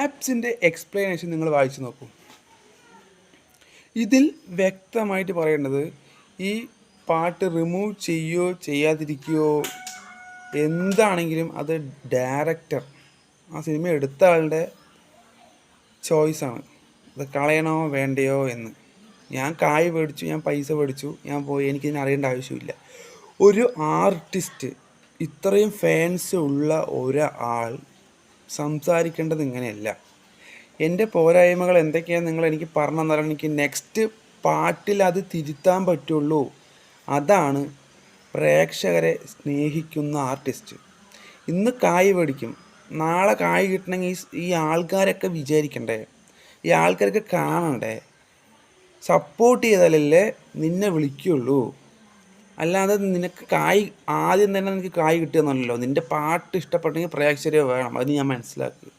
ആപ്സിൻ്റെ explanation നിങ്ങൾ വായിച്ചു നോക്കൂ. ഇതിൽ വ്യക്തമായിട്ട് പറയേണ്ടത് ഈ പാട്ട് റിമൂവ് ചെയ്യുകയോ ചെയ്യാതിരിക്കുകയോ എന്താണെങ്കിലും അത് ഡയറക്ടർ, ആ സിനിമ എടുത്ത ആളുടെ ചോയ്സാണ്. അത് കളയണോ വേണ്ടയോ എന്ന്. ഞാൻ കായ് മേടിച്ചു, ഞാൻ പൈസ മേടിച്ചു, ഞാൻ പോയി, എനിക്കിതിനെ അറിയേണ്ട ആവശ്യമില്ല. ഒരു ആർട്ടിസ്റ്റ്, ഇത്രയും ഫാൻസ് ഉള്ള ഒരാൾ സംസാരിക്കേണ്ടത് ഇങ്ങനെയല്ല. എൻ്റെ പോരായ്മകൾ എന്തൊക്കെയാണ് നിങ്ങൾ എനിക്ക് പറഞ്ഞു തന്നാലും എനിക്ക് നെക്സ്റ്റ് പാട്ടിൽ അത് തിരുത്താൻ പറ്റുള്ളൂ. അതാണ് പ്രേക്ഷകരെ സ്നേഹിക്കുന്ന ആർട്ടിസ്റ്റ്. ഇന്ന് കായ് മേടിക്കും, നാളെ കായ് കിട്ടണമെങ്കിൽ ഈ ആൾക്കാരൊക്കെ വിചാരിക്കണ്ടേ, ഈ ആൾക്കാരൊക്കെ കാണണ്ടേ, സപ്പോർട്ട് ചെയ്താലല്ലേ നിന്നെ വിളിക്കുള്ളൂ. അല്ലാതെ നിനക്ക് കായ് ആദ്യം തന്നെ നിനക്ക് കായ് കിട്ടുകയെന്നല്ലോ. നിൻ്റെ പാട്ട് ഇഷ്ടപ്പെട്ടെങ്കിൽ പ്രേക്ഷകരെ വേണം, അത് ഞാൻ മനസ്സിലാക്കുക.